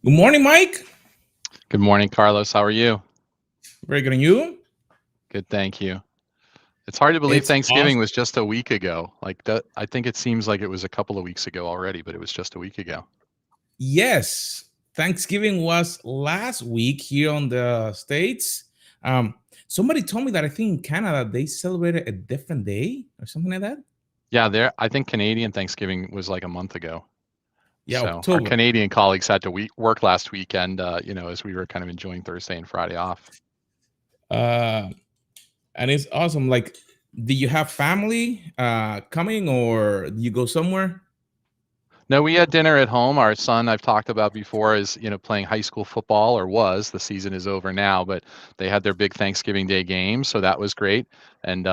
Good morning, Mike. Good morning, Carlos. How are you? Very good. And you? Good, thank you. It's hard to believe It's Thanksgiving awesome. was just a week ago. I think it seems like it was a couple of weeks ago already, but it was just a week ago. Yes, Thanksgiving was last week here on the States. Um, Somebody told me that I think in Canada they celebrated a different day or something like that. Yeah, I think Canadian Thanksgiving was like a month ago. Yeah, So our October. Canadian colleagues had to work last weekend, as we were kind of enjoying Thursday and Friday off. Uh, and it's awesome. Like, do you have family coming or do you go somewhere? No, we had dinner at home. Our son, I've talked about before, is playing high school football, or was. The season is over now, but they had their big Thanksgiving Day game, so that was great. And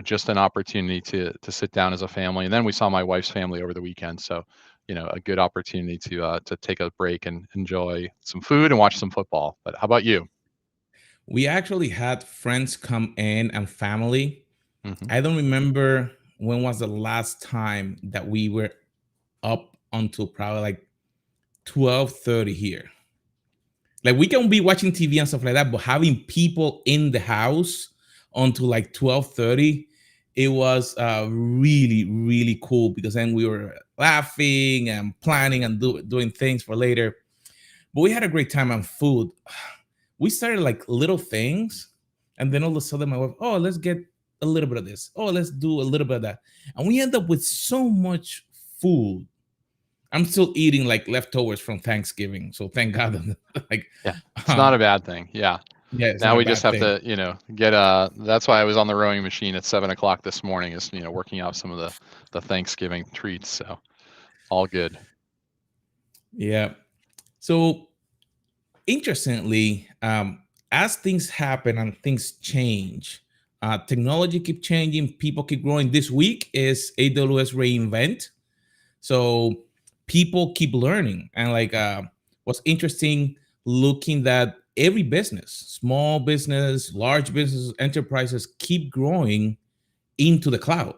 just an opportunity to sit down as a family. And then we saw my wife's family over the weekend, so a good opportunity to take a break and enjoy some food and watch some football. But how about you? We actually had friends come in and family. Hmm. I don't remember when was the last time that we were up until probably like 12:30 here. Like we can be watching TV and stuff like that, but having people in the house until like 12:30, it was really, really cool because then we were laughing and planning and doing things for later. But we had a great time on food. We started like little things, and then all of a sudden my wife, oh, let's get a little bit of this. Oh, let's do a little bit of that. And we end up with so much food. I'm still eating like leftovers from Thanksgiving. So thank God that like Yeah, it's not a um bad thing. Yeah. yeah, it's Now not a we just bad have thing. to, get that's why I was on the rowing machine at 7 o'clock this morning, is, working out some of the Thanksgiving treats. So all good. Yeah. So interestingly, as things happen and things change, technology keep changing, people keep growing. This week is AWS reInvent. So people keep learning. And like what's interesting, looking that every business, small business, large business, enterprises keep growing into the cloud.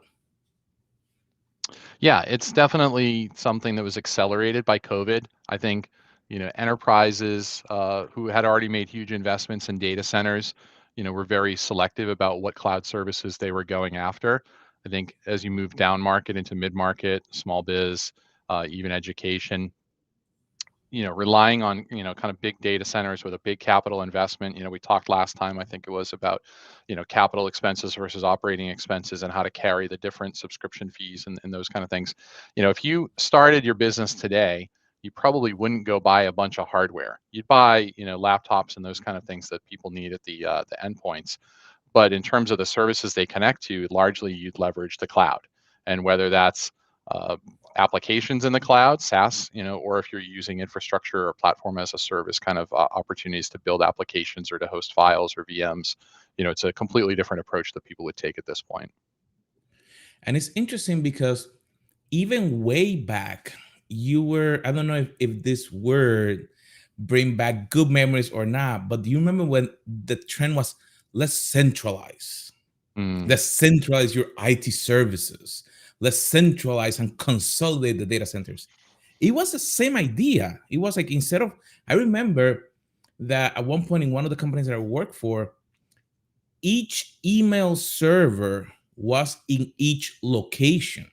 Yeah, it's definitely something that was accelerated by COVID. I think, enterprises who had already made huge investments in data centers, were very selective about what cloud services they were going after. I think as you move down market into mid market, small biz, even education, relying on, kind of big data centers with a big capital investment. We talked last time, I think it was about, capital expenses versus operating expenses and how to carry the different subscription fees and those kind of things. If you started your business today, you probably wouldn't go buy a bunch of hardware. You'd buy, laptops and those kind of things that people need at the endpoints. But in terms of the services they connect to, largely you'd leverage the cloud. And whether that's uh, applications in the cloud, SaaS, or if you're using infrastructure or platform as a service kind of opportunities to build applications or to host files or VMs, it's a completely different approach that people would take at this point. And it's interesting because even way back, you were, I don't know if this word bring back good memories or not, but do you remember when the trend was let's centralize? Mm. Let's centralize your IT services. Let's centralize and consolidate the data centers. It was the same idea. It was like instead of, I remember that at one point in one of the companies that I worked for, each email server was in each location.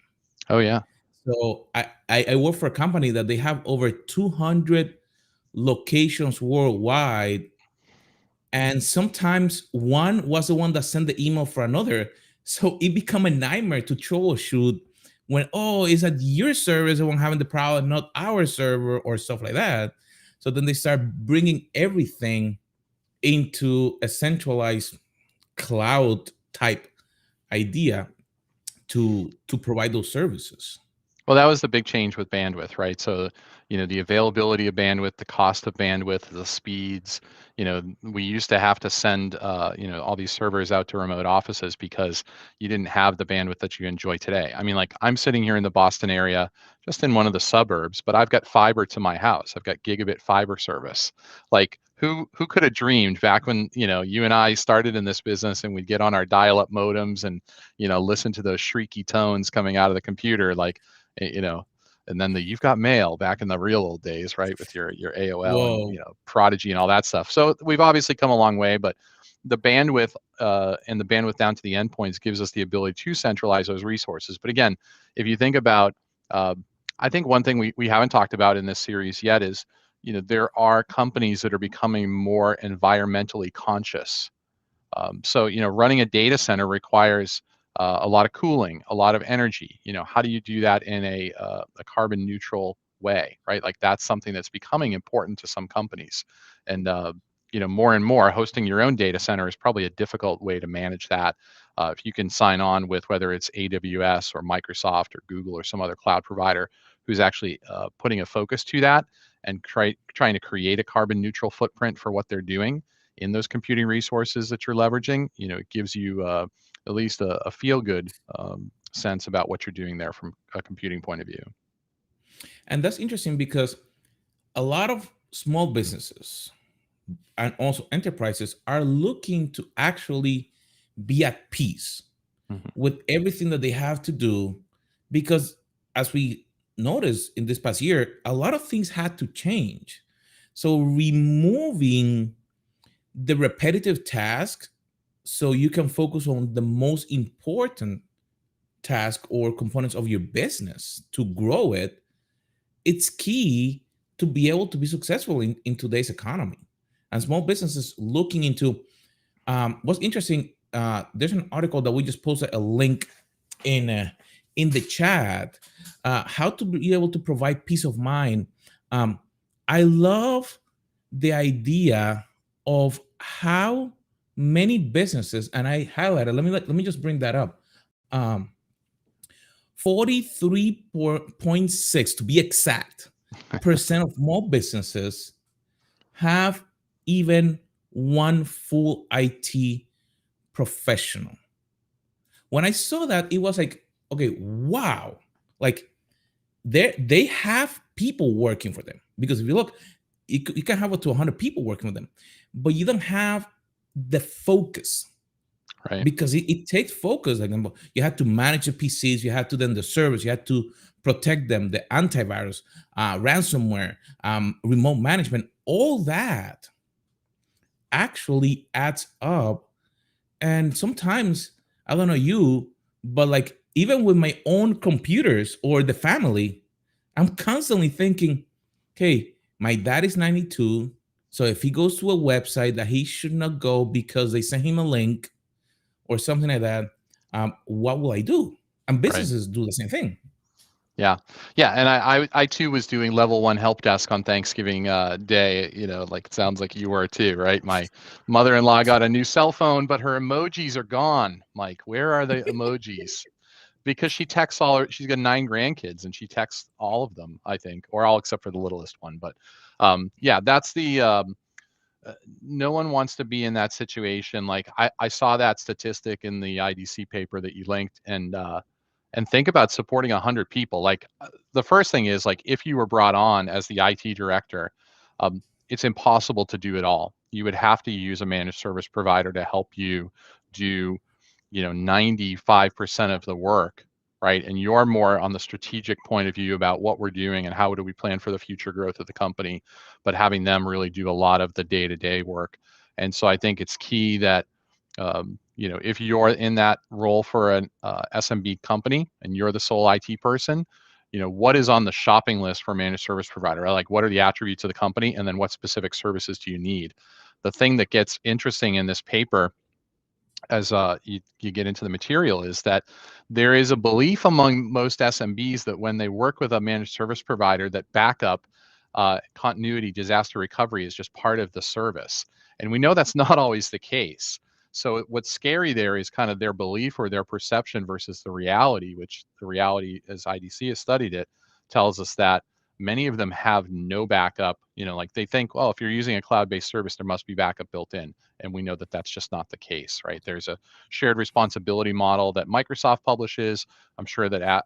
Oh yeah. So I work for a company that they have over 200 locations worldwide, and sometimes one was the one that sent the email for another. So it become a nightmare to troubleshoot when, oh, is that your server is the one having the problem, not our server or stuff like that. So then they start bringing everything into a centralized cloud type idea to provide those services. Well, that was the big change with bandwidth, right? So, the availability of bandwidth, the cost of bandwidth, the speeds. We used to have to send, all these servers out to remote offices because you didn't have the bandwidth that you enjoy today. I mean, like I'm sitting here in the Boston area, just in one of the suburbs, but I've got fiber to my house. I've got gigabit fiber service. Like, who could have dreamed back when, you and I started in this business and we'd get on our dial-up modems and, listen to those shrieky tones coming out of the computer, like, you know, and then the you've got mail back in the real old days, right, with your AOL and Whoa. Prodigy and all that stuff. So we've obviously come a long way, but the bandwidth and the bandwidth down to the endpoints gives us the ability to centralize those resources. But again, if you think about, uh, I think one thing we haven't talked about in this series yet is, there are companies that are becoming more environmentally conscious. So, running a data center requires a lot of cooling, a lot of energy. How do you do that in a carbon neutral way, right? Like that's something that's becoming important to some companies. And, more and more hosting your own data center is probably a difficult way to manage that. If you can sign on with whether it's AWS or Microsoft or Google or some other cloud provider who's actually putting a focus to that and trying to create a carbon neutral footprint for what they're doing in those computing resources that you're leveraging, it gives you at least a feel good sense about what you're doing there from a computing point of view. And that's interesting because a lot of small businesses and also enterprises are looking to actually be at peace Mhm. with everything that they have to do, because as we noticed in this past year, a lot of things had to change. So removing the repetitive task so you can focus on the most important task or components of your business to grow it, it's key to be able to be successful in today's economy. And small businesses looking into what's interesting. There's an article that we just posted a link in the chat. How to be able to provide peace of mind. Um, I love the idea of how many businesses, and I highlighted. Let me just bring that up. 43.6 to be exact percent of small businesses have even one full IT professional. When I saw that, it was like, okay, wow. Like they have people working for them. Because if you look, you can have up to 100 people working with them, but you don't have the focus, Right. because it takes focus. Like you had to manage the PCs, you had to then the servers, you had to protect them, the antivirus, ransomware, remote management, all that actually adds up. And sometimes, I don't know you, but like even with my own computers or the family, I'm constantly thinking, okay, my dad is 92. So if he goes to a website that he should not go because they sent him a link or something like that, what will I do? And Right. businesses do the same thing. Yeah. Yeah. And I too was doing level one help desk on Thanksgiving Day. Like it sounds like you were too, right? My mother-in-law got a new cell phone, but her emojis are gone. Mike, where are the emojis? Because she texts she's got 9 grandkids and she texts all of them, I think, or all except for the littlest one. But yeah, that's no one wants to be in that situation. Like I saw that statistic in the IDC paper that you linked, and think about supporting 100 people. Like the first thing is, like, if you were brought on as the IT director, um, it's impossible to do it all. You would have to use a managed service provider to help you do 95% of the work, right? And you're more on the strategic point of view about what we're doing and how do we plan for the future growth of the company, but having them really do a lot of the day-to-day work. And so I think it's key that if you're in that role for an SMB company and you're the sole IT person, what is on the shopping list for a managed service provider? Right? Like, what are the attributes of the company, and then what specific services do you need? The thing that gets interesting in this paper, as you get into the material, is that there is a belief among most SMBs that when they work with a managed service provider, that backup, continuity, disaster recovery is just part of the service. And we know that's not always the case. So what's scary there is kind of their belief or their perception versus the reality, which the reality, as IDC has studied it, tells us that many of them have no backup. Like they think, well, if you're using a cloud-based service, there must be backup built in. And we know that that's just not the case, right? There's a shared responsibility model that Microsoft publishes. I'm sure that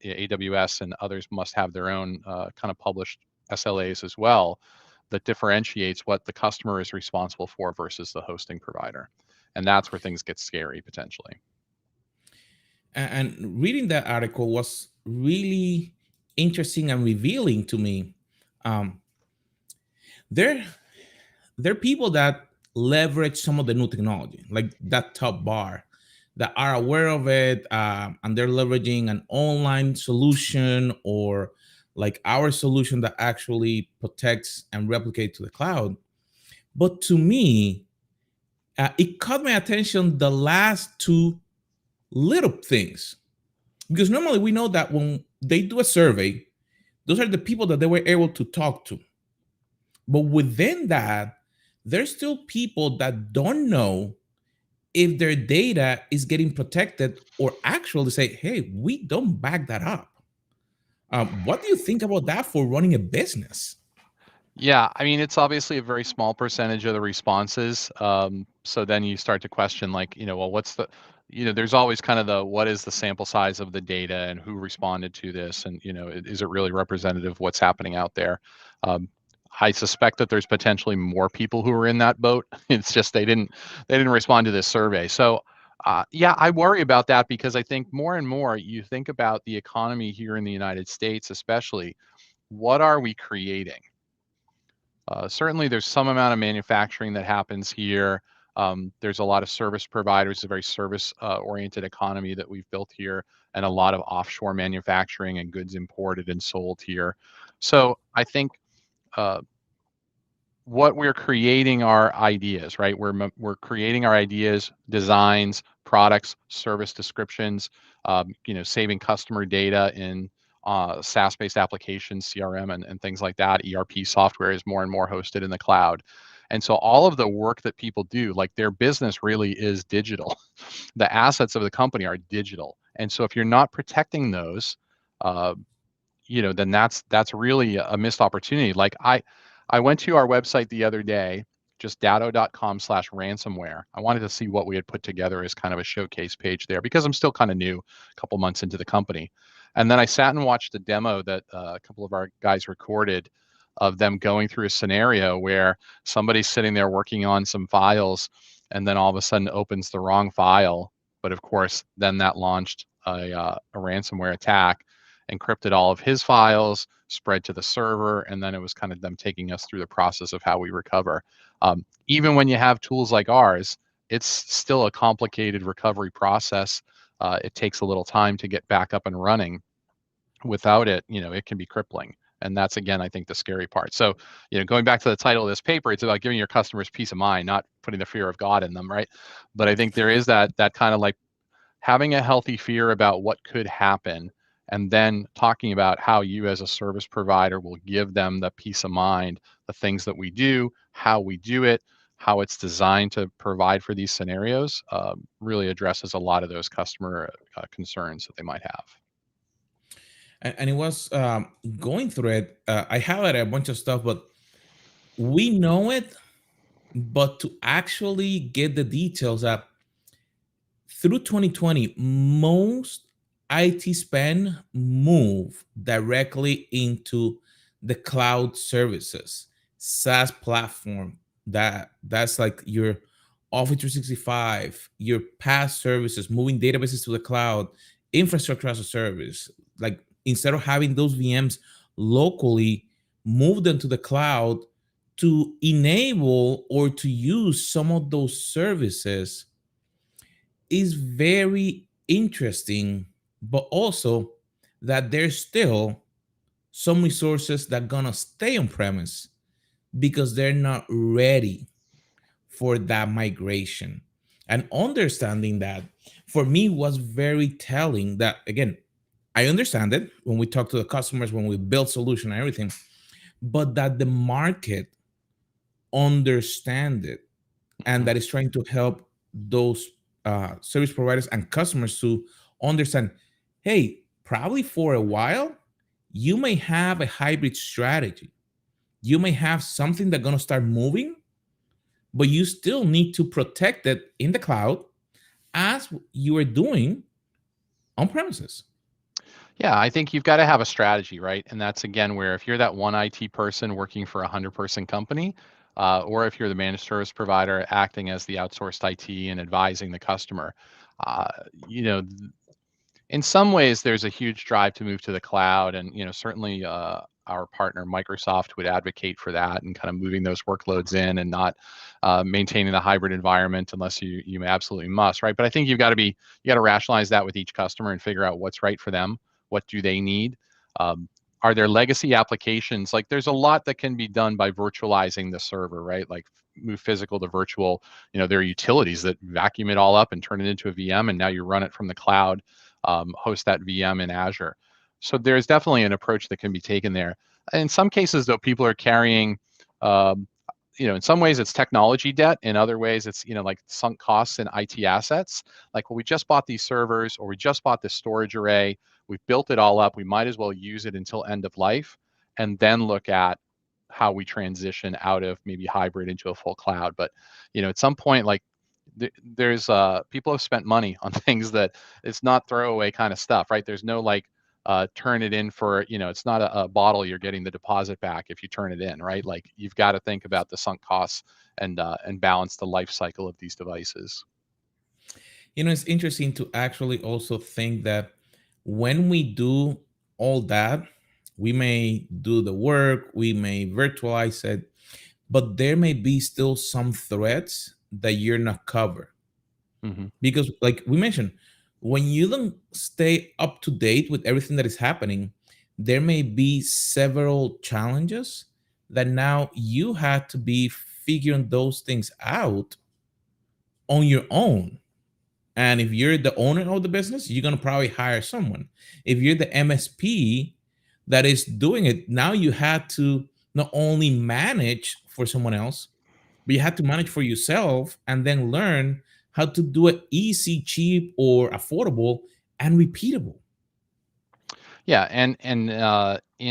AWS and others must have their own kind of published SLAs as well, that differentiates what the customer is responsible for versus the hosting provider. And that's where things get scary potentially. And reading that article was really interesting and revealing to me. Um, there, there are people that leverage some of the new technology, like that top bar, that are aware of it, and they're leveraging an online solution or like our solution that actually protects and replicates to the cloud. But to me, it caught my attention the last two little things, because normally we know that when they do a survey, those are the people that they were able to talk to. But within that, there's still people that don't know if their data is getting protected or actually say, hey, we don't back that up. What do you think about that for running a business? Yeah, I mean, it's obviously a very small percentage of the responses. So then you start to question, like, well, what's the, there's always kind of the what is the sample size of the data and who responded to this, and is it really representative of what's happening out there? Um, I suspect that there's potentially more people who are in that boat. It's just they didn't respond to this survey. So yeah, I worry about that because I think more and more you think about the economy here in the United States, especially, what are we creating? Certainly, there's some amount of manufacturing that happens here. There's a lot of service providers, a very service oriented economy that we've built here, and a lot of offshore manufacturing and goods imported and sold here. So I think uh, what we're creating are ideas, right? We're creating our ideas, designs, products, service descriptions, saving customer data in SaaS-based applications, CRM, and things like that. ERP software is more and more hosted in the cloud. And so all of the work that people do, like their business really is digital. The assets of the company are digital. And so if you're not protecting those, uh, then that's really a missed opportunity. Like I went to our website the other day, just datto.com/ransomware. I wanted to see what we had put together as kind of a showcase page there because I'm still kind of new, a couple months into the company. And then I sat and watched a demo that a couple of our guys recorded of them going through a scenario where somebody's sitting there working on some files and then all of a sudden opens the wrong file. But of course, then that launched a ransomware attack, encrypted all of his files, spread to the server, and then it was kind of them taking us through the process of how we recover. Even when you have tools like ours, it's still a complicated recovery process. It takes a little time to get back up and running. Without it, it can be crippling. And that's, again, I think the scary part. So, going back to the title of this paper, it's about giving your customers peace of mind, not putting the fear of God in them, right? But I think there is that kind of like having a healthy fear about what could happen, and then talking about how you as a service provider will give them the peace of mind, the things that we do, how we do it, how it's designed to provide for these scenarios, really addresses a lot of those customer concerns that they might have. And it was going through it. I highlighted a bunch of stuff, but we know it. But to actually get the details up, through 2020, most IT spend move directly into the cloud services, SaaS platform. That's like your Office 365, your past services, moving databases to the cloud, infrastructure as a service. Like instead of having those VMs locally, move them to the cloud to enable or to use some of those services is very interesting, but also that there's still some resources that gonna stay on premise because they're not ready for that migration. And understanding that for me was very telling that again, I understand it when we talk to the customers, when we build solution and everything, but that the market understand it and Mhm. that is trying to help those service providers and customers to understand, hey, probably for a while you may have a hybrid strategy, you may have something that's going to start moving, but you still need to protect it in the cloud as you are doing on premises. Yeah, I think you've got to have a strategy, right? And that's, again, where if you're that one IT person working for a 100-person company, or if you're the managed service provider acting as the outsourced IT and advising the customer, uh, you know, In some ways, there's a huge drive to move to the cloud, and certainly our partner Microsoft would advocate for that and kind of moving those workloads in and not maintaining the hybrid environment unless you absolutely must, right? But I think you got to rationalize that with each customer and figure out what's right for them. What do they need? Um, are there legacy applications? Like there's a lot that can be done by virtualizing the server, right? Like move physical to virtual. There are utilities that vacuum it all up and turn it into a VM, and now you run it from the cloud, host that VM in Azure. So there's definitely an approach that can be taken there. In some cases, though, people are carrying, um, in some ways it's technology debt. In other ways, it's like sunk costs in IT assets. Like, well, we just bought these servers, or we just bought this storage array. We've built it all up. We might as well use it until end of life, and then look at how we transition out of maybe hybrid into a full cloud. But at some point, like there's people have spent money on things that it's not throwaway kind of stuff, right? There's no like turn it in for, it's not a bottle you're getting the deposit back if you turn it in, right? Like you've got to think about the sunk costs and balance the life cycle of these devices. It's interesting to actually also think that when we do all that, we may do the work, we may virtualize it, but there may be still some threats that you're not covered. Hmm. Because, like we mentioned, when you don't stay up to date with everything that is happening, there may be several challenges that now you had to be figuring those things out on your own. And if you're the owner of the business, you're going to probably hire someone. If you're the MSP that is doing it, now you had to not only manage for someone else, but you had to manage for yourself and then learn how to do it easy, cheap, or affordable and repeatable. Yeah, and in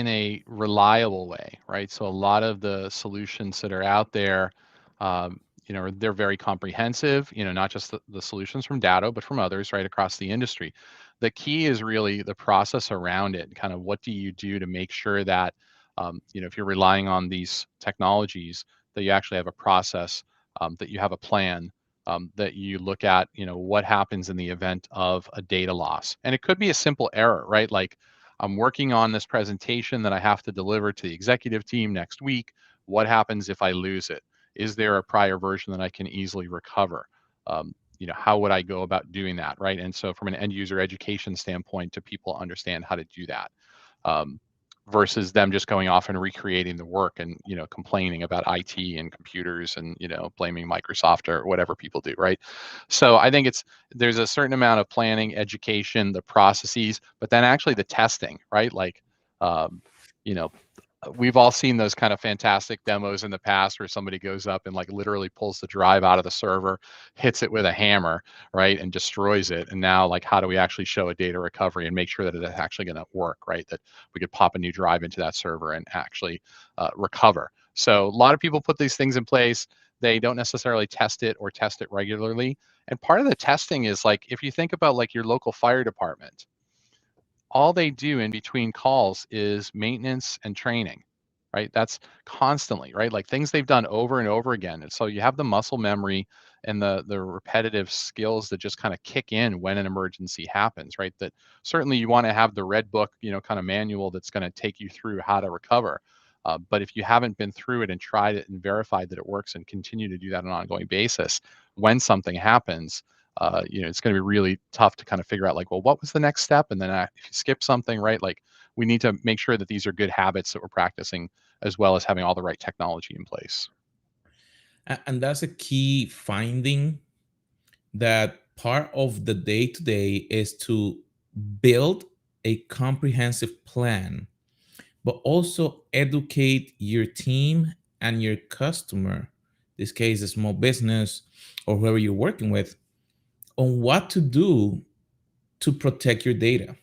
a reliable way, right? So a lot of the solutions that are out there, they're very comprehensive. Not just the solutions from Datto, but from others right across the industry. The key is really the process around it. Kind of what do you do to make sure that, if you're relying on these technologies, that you actually have a process, that you have a plan, that you look at, what happens in the event of a data loss, and it could be a simple error, right? Like I'm working on this presentation that I have to deliver to the executive team next week. What happens if I lose it? Is there a prior version that I can easily recover? How would I go about doing that, right? And so, from an end user education standpoint, to people understand how to do that, um, versus them just going off and recreating the work and complaining about IT and computers and blaming Microsoft or whatever people do, right? So I think there's a certain amount of planning, education, the processes, but then actually the testing, right? Like, um, you know, we've all seen those kind of fantastic demos in the past where somebody goes up and like literally pulls the drive out of the server, hits it with a hammer, right, and destroys it. And now, like, how do we actually show a data recovery and make sure that it's actually going to work, right? That we could pop a new drive into that server and actually recover. So a lot of people put these things in place. They don't necessarily test it or test it regularly. And part of the testing is like, if you think about like your local fire department, all they do in between calls is maintenance and training, right? That's constantly, right? Like things they've done over and over again. And so you have the muscle memory and the repetitive skills that just kind of kick in when an emergency happens, right? That certainly you want to have the red book, kind of manual that's going to take you through how to recover. But if you haven't been through it and tried it and verified that it works and continue to do that on an ongoing basis, when something happens, it's going to be really tough to kind of figure out like, well, what was the next step? And then if you skip something, right? Like we need to make sure that these are good habits that we're practicing, as well as having all the right technology in place. And that's a key finding, that part of the day to day is to build a comprehensive plan, but also educate your team and your customer, this case, a small business or whoever you're working with, on what to do to protect your data.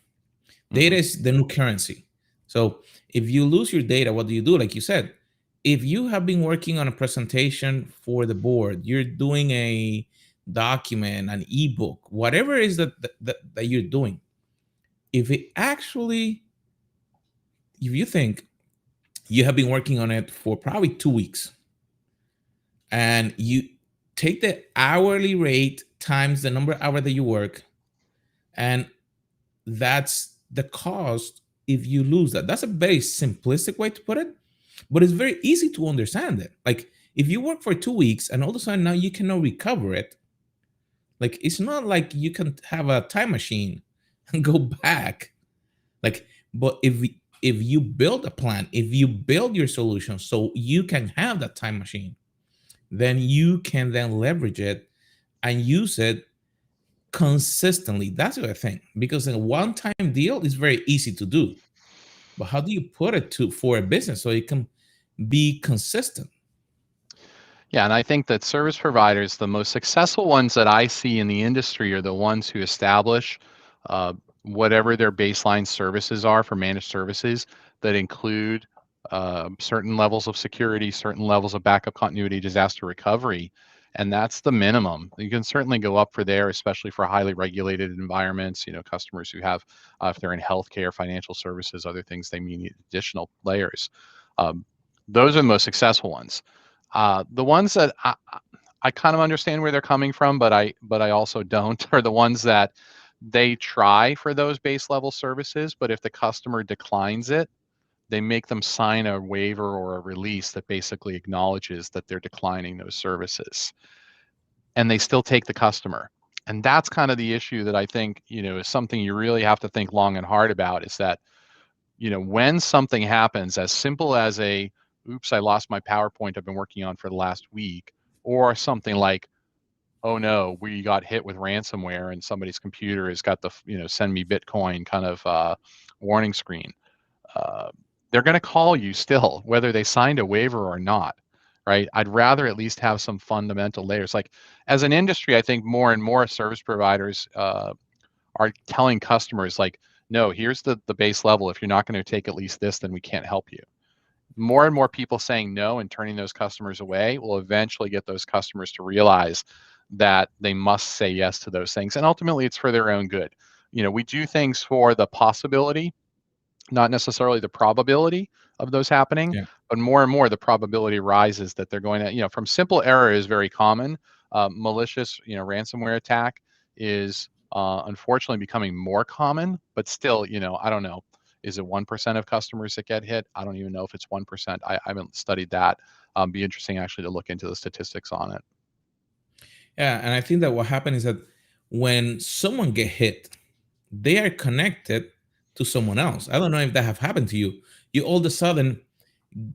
Data Hmm. is the new currency. So if you lose your data, what do you do? Like you said, if you have been working on a presentation for the board, you're doing a document, an ebook, whatever it is that you're doing, if it actually, if you think you have been working on it for probably 2 weeks and you take the hourly rate times the number of hours that you work, and that's the cost if you lose that. That's a very simplistic way to put it, but it's very easy to understand it. Like if you work for 2 weeks and all of a sudden now you cannot recover it, like it's not like you can have a time machine and go back. Like, but if you build a plan, if you build your solution so you can have that time machine, then you can then leverage it and use it consistently. That's the thing. Because a one-time deal is very easy to do. But how do you put it to for a business so it can be consistent? Yeah, and I think that service providers, the most successful ones that I see in the industry, are the ones who establish uh, whatever their baseline services are for managed services that include certain levels of security, certain levels of backup continuity, disaster recovery. And that's the minimum. You can certainly go up for there, especially for highly regulated environments, customers who have, if they're in healthcare, financial services, other things, they may need additional layers. Um, those are the most successful ones. The ones that I kind of understand where they're coming from, but I also don't, are the ones that they try for those base level services, but if the customer declines it, they make them sign a waiver or a release that basically acknowledges that they're declining those services, and they still take the customer. And that's kind of the issue that I think, is something you really have to think long and hard about, is that, when something happens as simple as oops, I lost my PowerPoint I've been working on for the last week, or something like, oh no, we got hit with ransomware and somebody's computer has got the, send me Bitcoin kind of warning screen. Uh, they're going to call you still, whether they signed a waiver or not, right? I'd rather at least have some fundamental layers. Like as an industry, I think more and more service providers are telling customers like, no, here's the base level. If you're not going to take at least this, then we can't help you. More and more people saying no and turning those customers away will eventually get those customers to realize that they must say yes to those things. And ultimately, it's for their own good. We do things for the possibility, not necessarily the probability of those happening, Yeah. but more and more the probability rises that they're going to, from simple error is very common. Malicious, ransomware attack is unfortunately becoming more common, but still, I don't know. Is it 1% of customers that get hit? I don't even know if it's 1%. I haven't studied that. Be interesting actually to look into the statistics on it. Yeah. And I think that what happened is that when someone get hit, they are connected to someone else. I don't know if that have happened to you. You all of a sudden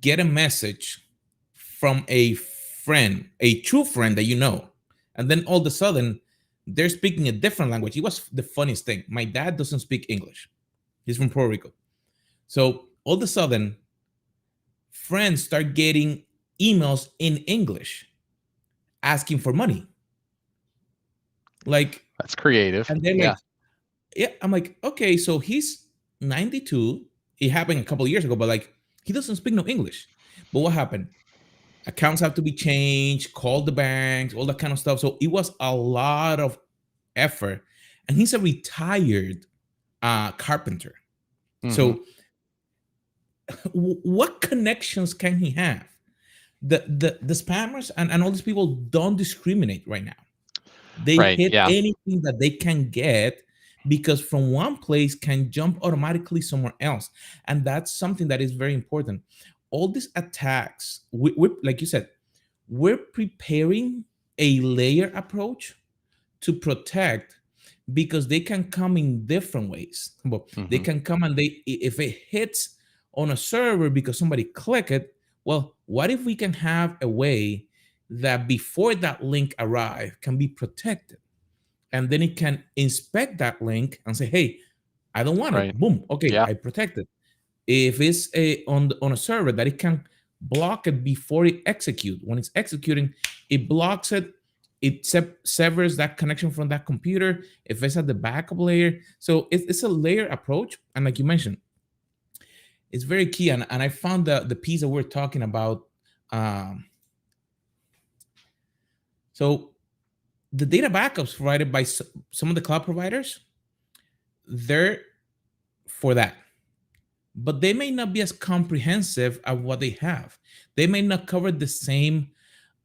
get a message from a friend, a true friend that you know, and then all of a sudden they're speaking a different language. It was the funniest thing. My dad doesn't speak English. He's from Puerto Rico. So all of a sudden, friends start getting emails in English asking for money. Like, That's creative. and they're Yeah. like, yeah, I'm like, okay, so he's 92. It happened a couple of years ago, but like, he doesn't speak no English. But what happened? Accounts have to be changed, call the banks, all that kind of stuff. So it was a lot of effort. And he's a retired carpenter. Hmm. So what connections can he have? The spammers and all these people don't discriminate right now. They Right. hit Yeah. anything that they can get because from one place can jump automatically somewhere else. And that's something that is very important. All these attacks, like you said, we're preparing a layer approach to protect because they can come in different ways. Well, they Hmm. can come and if it hits on a server because somebody click it, well, what if we can have a way that before that link arrive can be protected, and then it can inspect that link and say, hey, I don't want it. Right. Boom. Okay, Yeah. I protect it. If it's on a server that it can block it before it execute. When it's executing, it blocks it. It severs that connection from that computer. If it's at the backup layer, so it's a layer approach. And like you mentioned, it's very key. And I found the piece that we're talking about. Um, so the data backups provided by some of the cloud providers, they're for that, but they may not be as comprehensive as what they have. They may not cover the same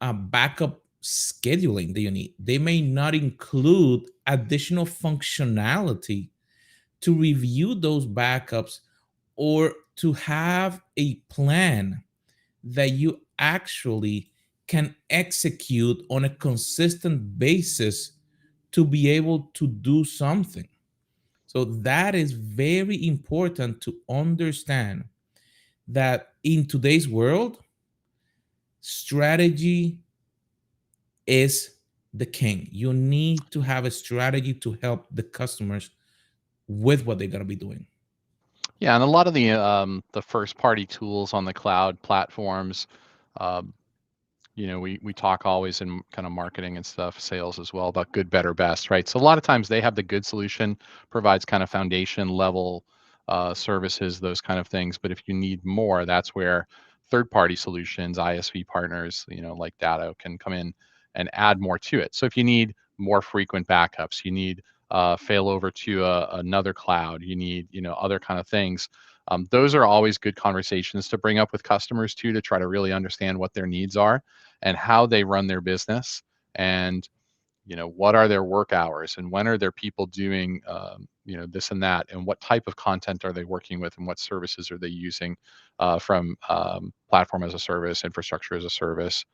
backup scheduling that you need. They may not include additional functionality to review those backups or to have a plan that you actually can execute on a consistent basis to be able to do something. So that is very important to understand that in today's world, strategy is the king. You need to have a strategy to help the customers with what they're going to be doing. Yeah, and a lot of the first party tools on the cloud platforms, um, we talk always in kind of marketing and stuff, sales as well, about good, better, best, right? So a lot of times they have the good solution, provides kind of foundation level services, those kind of things. But if you need more, that's where third party solutions, ISV partners, like Datto, can come in and add more to it. So if you need more frequent backups, you need failover to another cloud, you need other kind of things. Those are always good conversations to bring up with customers too, to try to really understand what their needs are and how they run their business, and what are their work hours, and when are their people doing this and that, and what type of content are they working with, and what services are they using from platform as a service, infrastructure as a service,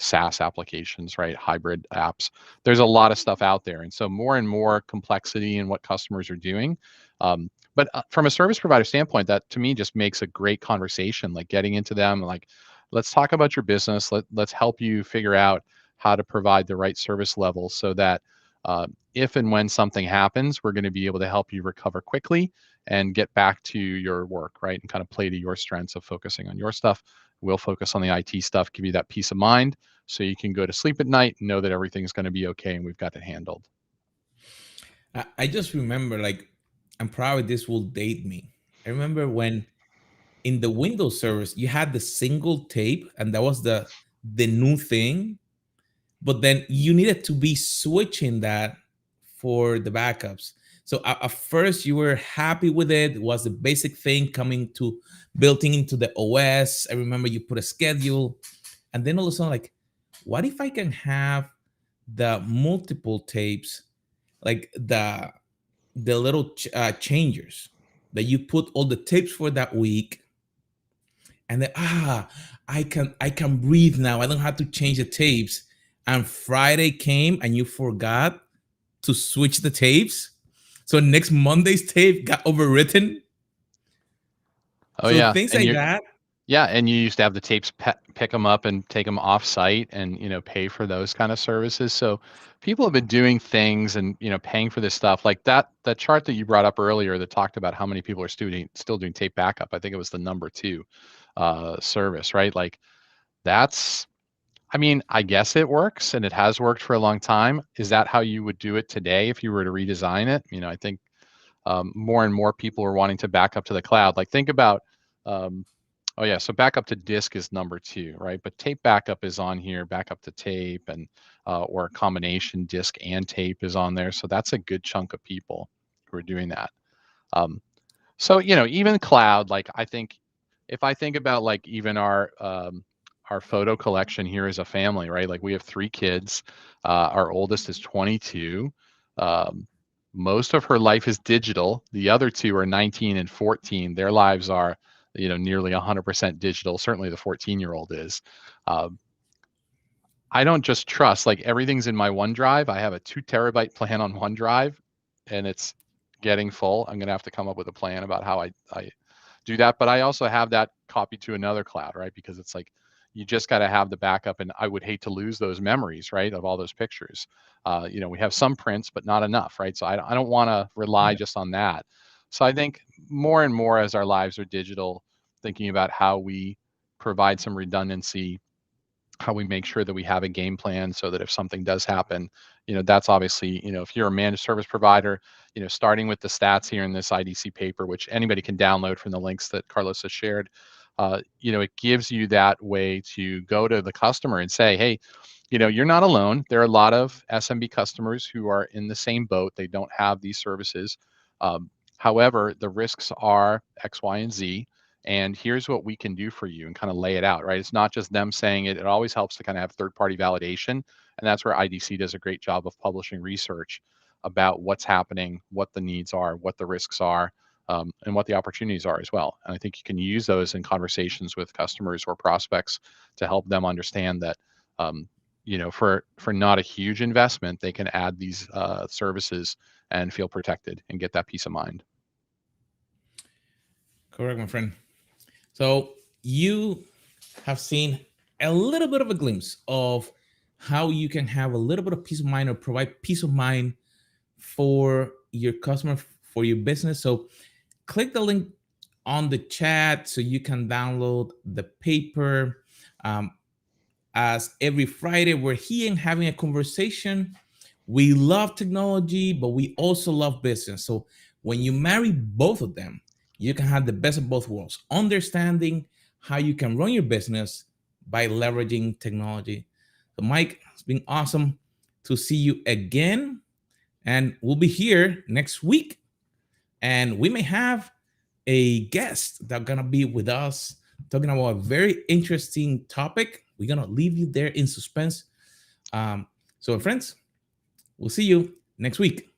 SaaS applications, right? Hybrid apps. There's a lot of stuff out there, and so more and more complexity in what customers are doing. But from a service provider standpoint, that to me just makes a great conversation, like getting into them, like, let's talk about your business. Let's help you figure out how to provide the right service level, so that if and when something happens, we're going to be able to help you recover quickly and get back to your work, right? And kind of play to your strengths of focusing on your stuff. We'll focus on the IT stuff, give you that peace of mind so you can go to sleep at night and know that everything's going to be okay and we've got it handled. I just remember, like, and probably this will date me. I remember when in the Windows servers you had the single tape, and that was the new thing. But then you needed to be switching that for the backups. So at first you were happy with it. It was the basic thing coming to built into the OS. I remember you put a schedule, and then all of a sudden, like, what if I can have the multiple tapes, like the little changers that you put all the tapes for that week, and then I can breathe now. I don't have to change the tapes. And Friday came and you forgot to switch the tapes. So next Monday's tape got overwritten. Oh So yeah, things and like you that. yeah, and you used to have the tapes pick them up and take them off site, and pay for those kind of services. So people have been doing things and paying for this stuff, like that chart that you brought up earlier that talked about how many people are still doing tape backup. I think it was the number two service, right? Like, that's, I mean, I guess it works and it has worked for a long time. Is that how you would do it today if you were to redesign it? I think more and more people are wanting to back up to the cloud. Like, think about, um, oh yeah, so backup to disk is number two, right? But tape backup is on here, backup to tape, and or a combination disk and tape is on there. So that's a good chunk of people who are doing that. Um, so even cloud, like, I think if I think about, like, even our photo collection here as a family, right? Like, we have three kids. Our oldest is 22. Um, Most of her life is digital. The other two are 19 and 14. Their lives are nearly 100% digital. Certainly the 14-year-old is. Um, I don't just trust, like, everything's in my OneDrive. I have a 2 terabyte plan on OneDrive, and it's getting full. I'm gonna have to come up with a plan about how I do that. But I also have that copied to another cloud, right? Because it's like, you just got to have the backup, and I would hate to lose those memories, right, of all those pictures. We have some prints, but not enough, right? So I don't want to rely Yeah. just on that. So I think more and more as our lives are digital, thinking about how we provide some redundancy, how we make sure that we have a game plan so that if something does happen, that's obviously, if you're a managed service provider, starting with the stats here in this IDC paper, which anybody can download from the links that Carlos has shared, it gives you that way to go to the customer and say, hey, you're not alone. There are a lot of SMB customers who are in the same boat. They don't have these services. Um, However, the risks are X, Y, and Z, and here's what we can do for you, and kind of lay it out, right? It's not just them saying it. It always helps to kind of have third party validation. And that's where IDC does a great job of publishing research. about what's happening, what the needs are, what the risks are, and what the opportunities are as well. And I think you can use those in conversations with customers or prospects to help them understand that, um, for not a huge investment, they can add these services and feel protected and get that peace of mind. Correct, my friend. So you have seen a little bit of a glimpse of how you can have a little bit of peace of mind or provide peace of mind for your customer, for your business. So click the link on the chat so you can download the paper. Um, as every Friday, we're here and having a conversation. We love technology, but we also love business. So when you marry both of them, you can have the best of both worlds, understanding how you can run your business by leveraging technology. So, Mike, it's been awesome to see you again. And we'll be here next week. And we may have a guest that's gonna be with us talking about a very interesting topic. We're gonna leave you there in suspense. So, friends, we'll see you next week.